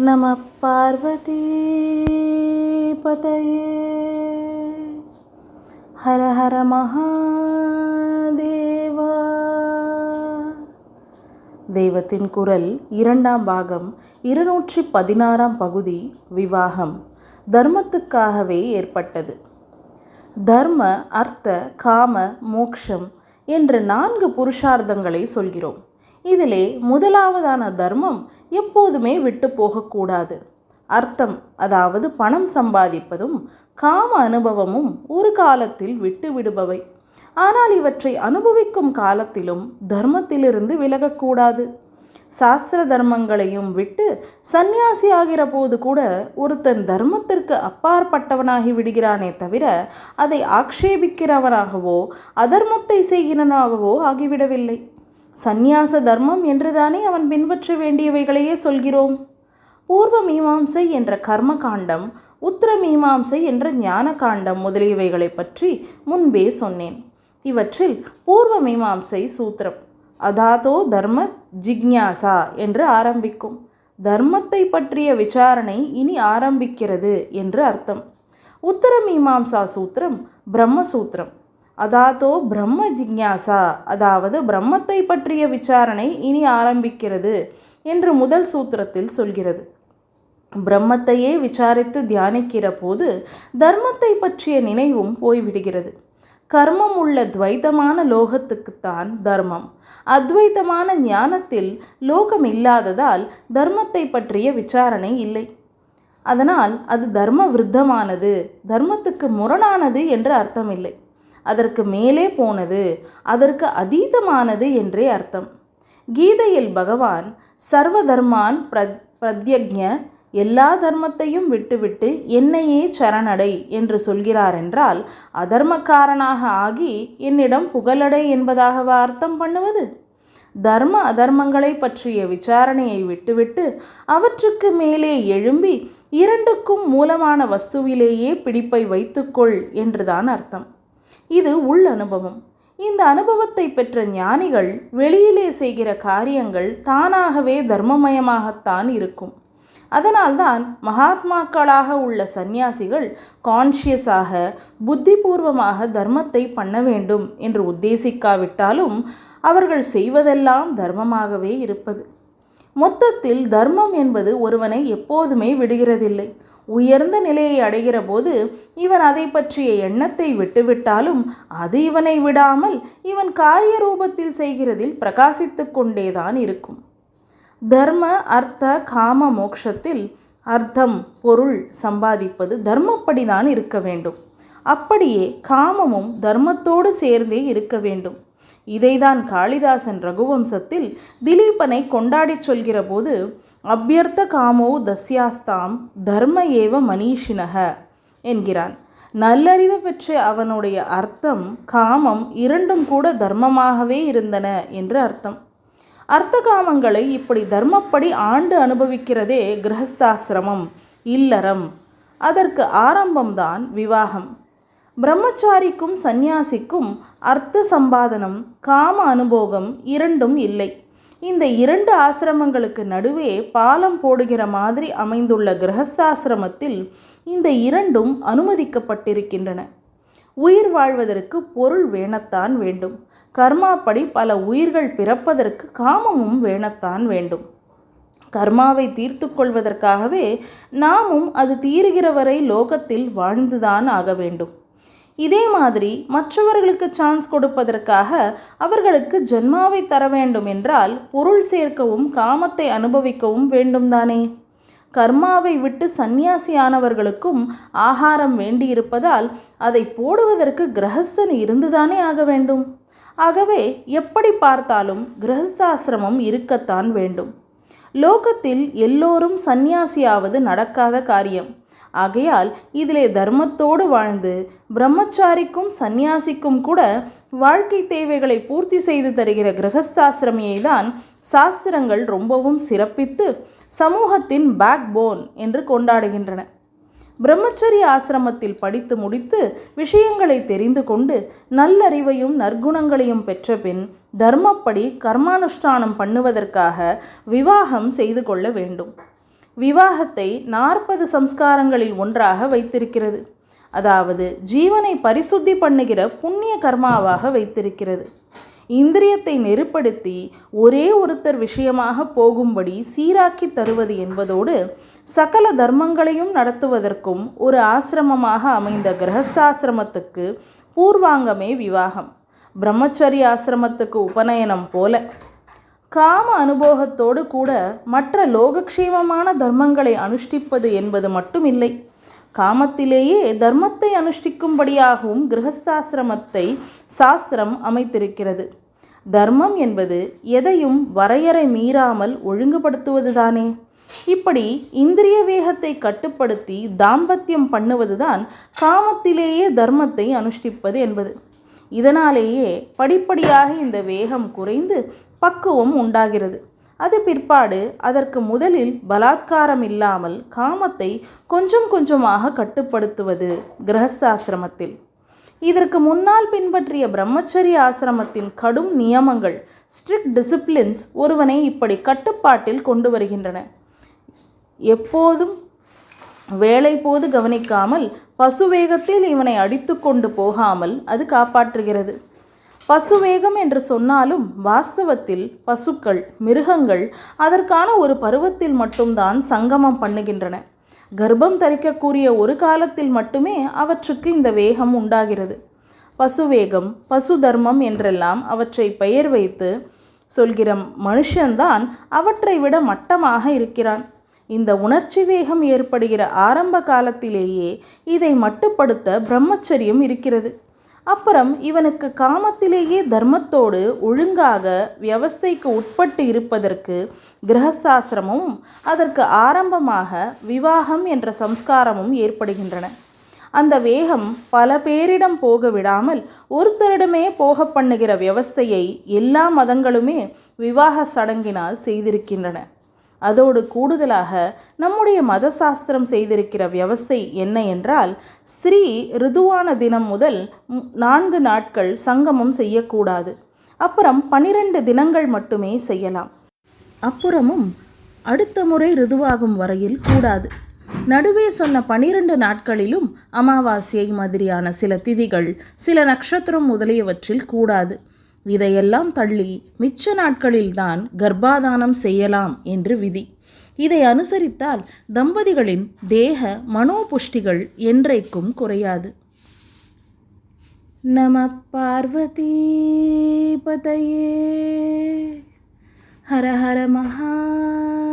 நம பார்வதி பதயே ஹர ஹர மகாதேவா. தெய்வத்தின் குரல் 2ஆம் பாகம் 216ஆம் பகுதி. விவாகம் தர்மத்துக்காகவே ஏற்பட்டது. தர்ம, அர்த்த, காம, மோக்ஷம் என்று 4 புருஷார்த்தங்களை சொல்கிறோம். இதிலே முதலாவதான தர்மம் எப்போதுமே விட்டு போகக்கூடாது. அர்த்தம், அதாவது பணம் சம்பாதிப்பதும் காம அனுபவமும் ஒரு காலத்தில் விட்டு விடுபவை. ஆனால் இவற்றை அனுபவிக்கும் காலத்திலும் தர்மத்திலிருந்து விலகக்கூடாது. சாஸ்திர தர்மங்களையும் விட்டு சந்நியாசியாகிற போது கூட ஒருத்தன் தர்மத்திற்கு அப்பாற்பட்டவனாகி விடுகிறானே தவிர அதை ஆக்ஷேபிக்கிறவனாகவோ அதர்மத்தை செய்கிறவனாகவோ ஆகிவிடவில்லை. சந்நியாச தர்மம் என்றுதானே அவன் பின்பற்ற வேண்டியவைகளையே சொல்கிறோம். பூர்வ மீமாம்சை என்ற கர்ம காண்டம், உத்தர மீமாம்சை என்ற ஞான காண்டம் முதலியவைகளை பற்றி முன்பே சொன்னேன். இவற்றில் பூர்வ மீமாம்சை சூத்திரம் அதாதோ தர்ம ஜிக்ஞாசா என்று ஆரம்பிக்கும். தர்மத்தை பற்றிய விசாரணை இனி ஆரம்பிக்கிறது என்று அர்த்தம். உத்தர மீமாம்சா சூத்திரம் பிரம்மசூத்திரம் அதாதோ பிரம்ம ஜிக்ஞாசா, அதாவது பிரம்மத்தை பற்றிய விசாரணை இனி ஆரம்பிக்கிறது என்று முதல் சூத்திரத்தில் சொல்கிறது. பிரம்மத்தையே விசாரித்து தியானிக்கிற போது தர்மத்தை பற்றிய நினைவும் போய்விடுகிறது. கர்மம் உள்ள துவைத்தமான லோகத்துக்குத்தான் தர்மம். அத்வைத்தமான ஞானத்தில் லோகம் இல்லாததால் தர்மத்தை பற்றிய விசாரணை இல்லை. அதனால் அது தர்ம விருத்தமானது, தர்மத்துக்கு முரணானது என்று அர்த்தமில்லை. அதற்கு மேலே போனது, அதற்கு அதீதமானது என்றே அர்த்தம். கீதையில் பகவான் சர்வ தர்மான் பிரத்யக்ஞ, எல்லா தர்மத்தையும் விட்டுவிட்டு என்னையே சரணடை என்று சொல்கிறார் என்றால் அதர்மக்காரனாக ஆகி என்னிடம் புகழடை என்பதாகவா அர்த்தம் பண்ணுவது? தர்ம அதர்மங்களை பற்றிய விசாரணையை விட்டுவிட்டு அவற்றுக்கு மேலே எழும்பி இரண்டுக்கும் மூலமான வஸ்துவிலேயே பிடிப்பை வைத்துக்கொள் என்றுதான் அர்த்தம். இது உள் அனுபவம். இந்த அனுபவத்தை பெற்ற ஞானிகள் வெளியிலே செய்கிற காரியங்கள் தானாகவே தர்மமயமாகத்தான் இருக்கும். அதனால்தான் மகாத்மாக்களாக உள்ள சந்நியாசிகள் கான்ஷியஸாக புத்திபூர்வமாக தர்மத்தை பண்ண வேண்டும் என்று உத்தேசிக்காவிட்டாலும் அவர்கள் செய்வதெல்லாம் தர்மமாகவே இருப்பது. மொத்தத்தில் தர்மம் என்பது ஒருவனை எப்போதுமே விடுகிறதில்லை. உயர்ந்த நிலையை அடைகிற போது இவன் அதை பற்றிய எண்ணத்தை விட்டுவிட்டாலும் அது இவனை விடாமல் இவன் காரிய ரூபத்தில் செய்கிறதில் பிரகாசித்து கொண்டேதான் இருக்கும். தர்ம, அர்த்த, காம, மோக்ஷத்தில் அர்த்தம் பொருள் சம்பாதிப்பது தர்மப்படிதான் இருக்க வேண்டும். அப்படியே காமமும் தர்மத்தோடு சேர்ந்தே இருக்க வேண்டும். இதைதான் காளிதாசன் ரகுவம்சத்தில் திலீபனை கொண்டாடி சொல்கிற போது அபியர்த்த காமோ தஸ்யாஸ்தாம் தர்ம ஏவ மனிஷினக என்கிறான். நல்லறிவு பெற்ற அவனுடைய அர்த்தம் காமம் இரண்டும் கூட தர்மமாகவே இருந்தன என்று அர்த்தம். அர்த்த காமங்களை இப்படி தர்மப்படி ஆண்டு அனுபவிக்கிறதே கிரகஸ்தாசிரமம், இல்லறம். அதற்கு ஆரம்பம்தான் விவாகம். பிரம்மச்சாரிக்கும் சந்நியாசிக்கும் அர்த்த சம்பாதனம், காம அனுபோகம் இரண்டும் இல்லை. இந்த 2 ஆசிரமங்களுக்கு நடுவே பாலம் போடுகிற மாதிரி அமைந்துள்ள கிரகஸ்தாசிரமத்தில் இந்த இரண்டும் அனுமதிக்கப்பட்டிருக்கின்றன. உயிர் வாழ்வதற்கு பொருள் வேணத்தான் வேண்டும். கர்மாப்படி பல உயிர்கள் பிறப்பதற்கு காமமும் வேணத்தான் வேண்டும். கர்மாவை தீர்த்து கொள்வதற்காகவே நாமும் அது தீருகிற வரை லோகத்தில் வாழ்ந்துதான் ஆக வேண்டும். இதே மாதிரி மற்றவர்களுக்கு சான்ஸ் கொடுப்பதற்காக அவர்களுக்கு ஜென்மாவை தர வேண்டும் என்றால் பொருள் சேர்க்கவும் காமத்தை அனுபவிக்கவும் வேண்டும் தானே. கர்மாவை விட்டு சந்நியாசியானவர்களுக்கும் ஆகாரம் வேண்டியிருப்பதால் அதை போடுவதற்கு கிரகஸ்தன் இருந்துதானே ஆக வேண்டும். ஆகவே எப்படி பார்த்தாலும் கிரகஸ்தாசிரமம் இருக்கத்தான் வேண்டும். லோகத்தில் எல்லோரும் சந்நியாசியாவது நடக்காத காரியம். ஆகையால் இதிலே தர்மத்தோடு வாழ்ந்து பிரம்மச்சாரிக்கும் சந்நியாசிக்கும் கூட வாழ்க்கை தேவைகளை பூர்த்தி செய்து தருகிற கிரகஸ்தாசிரமியை தான் சாஸ்திரங்கள் ரொம்பவும் சிறப்பித்து சமூகத்தின் பேக் போன் என்று கொண்டாடுகின்றன. பிரம்மச்சரிய ஆசிரமத்தில் படித்து முடித்து விஷயங்களை தெரிந்து கொண்டு நல்லறிவையும் நற்குணங்களையும் பெற்ற பின் தர்மப்படி கர்மானுஷ்டானம் பண்ணுவதற்காக விவாகம் செய்து கொள்ள வேண்டும். விவாகத்தை 40 சம்ஸ்காரங்களில் ஒன்றாக வைத்திருக்கிறது. அதாவது ஜீவனை பரிசுத்தி பண்ணுகிற புண்ணிய கர்மாவாக வைத்திருக்கிறது. இந்திரியத்தை நெருப்படுத்தி ஒரே ஒருத்தர் விஷயமாக போகும்படி சீராக்கி தருவது என்பதோடு சகல தர்மங்களையும் நடத்துவதற்கும் ஒரு ஆசிரமமாக அமைந்த கிரகஸ்தாசிரமத்துக்கு பூர்வாங்கமே விவாகம். பிரம்மச்சரிய ஆசிரமத்துக்கு உபநயனம் போல. காம அனுபோகத்தோடு கூட மற்ற லோகக்ஷேமமான தர்மங்களை அனுஷ்டிப்பது என்பது மட்டுமில்லை, காமத்திலேயே தர்மத்தை அனுஷ்டிக்கும்படியாகவும் கிரகஸ்தாசிரமத்தை சாஸ்திரம் அமைத்திருக்கிறது. தர்மம் என்பது எதையும் வரையறை மீறாமல் ஒழுங்குபடுத்துவதுதானே. இப்படி இந்திரிய வேகத்தை கட்டுப்படுத்தி தாம்பத்தியம் பண்ணுவதுதான் காமத்திலேயே தர்மத்தை அனுஷ்டிப்பது என்பது. இதனாலேயே படிப்படியாக இந்த வேகம் குறைந்து பக்குவம் உண்டாகிறது. அது பிற்பாடு அதற்கு முதலில் பலாத்காரம் இல்லாமல் காமத்தை கொஞ்சம் கொஞ்சமாக கட்டுப்படுத்துவது கிரகஸ்தாசிரமத்தில். இதற்கு முன்னால் பின்பற்றிய பிரம்மச்சரிய ஆசிரமத்தின் கடும் நியமங்கள், ஸ்ட்ரிக்ட் டிசிப்ளின்ஸ் ஒருவனை இப்படி கட்டுப்பாட்டில் கொண்டு வருகின்றன. எப்போதும் வேலை போது கவனிக்காமல் பசுவேகத்தில் இவனை அடித்து கொண்டு போகாமல் அது காப்பாற்றுகிறது. பசுவேகம் என்று சொன்னாலும் வாஸ்தவத்தில் பசுக்கள், மிருகங்கள் அதற்கான ஒரு பருவத்தில் மட்டும்தான் சங்கமம் பண்ணுகின்றன. கர்ப்பம் தரிக்கக்கூடிய ஒரு காலத்தில் மட்டுமே அவற்றுக்கு இந்த வேகம் உண்டாகிறது. பசுவேகம், பசு தர்மம் என்றெல்லாம் அவற்றை பெயர் வைத்து சொல்கிற மனுஷன்தான் அவற்றை விட மட்டமாக இருக்கிறான். இந்த உணர்ச்சி வேகம் ஏற்படுகிற ஆரம்ப காலத்திலேயே இதை மட்டுப்படுத்த பிரம்மச்சரியம் இருக்கிறது. அப்புறம் இவனுக்கு காமத்திலேயே தர்மத்தோடு ஒழுங்காக வியவஸ்தைக்கு உட்பட்டு இருப்பதற்கு கிரகஸ்தாசிரமும் அதற்கு ஆரம்பமாக விவாகம் என்ற சம்ஸ்காரமும் ஏற்படுகின்றன. அந்த வேகம் பல பேரிடம் போக விடாமல் ஒருத்தரிடமே போக பண்ணுகிற வியவஸ்தையை எல்லா மதங்களுமே விவாக சடங்கினால் செய்திருக்கின்றன. அதோடு கூடுதலாக நம்முடைய மத சாஸ்திரம் செய்திருக்கிற வியவஸ்தை என்ன என்றால், ஸ்திரீ ரிதுவான தினம் முதல் 4 நாட்கள் சங்கமம் செய்யக்கூடாது. அப்புறம் 12 தினங்கள் மட்டுமே செய்யலாம். அப்புறமும் அடுத்த முறை ரிதுவாகும் வரையில் கூடாது. நடுவே சொன்ன 12 நாட்களிலும் அமாவாசை மாதிரியான சில திதிகள், சில நட்சத்திரம் முதலியவற்றில் கூடாது. இதையெல்லாம் தள்ளி மிச்ச நாட்களில்தான் கர்ப்பாதானம் செய்யலாம் என்று விதி. இதை அனுசரித்தால் தம்பதிகளின் தேக மனோபுஷ்டிகள் என்றைக்கும் குறையாது. நம பார்வதி பதையே. ஹர ஹர மகாதேவா.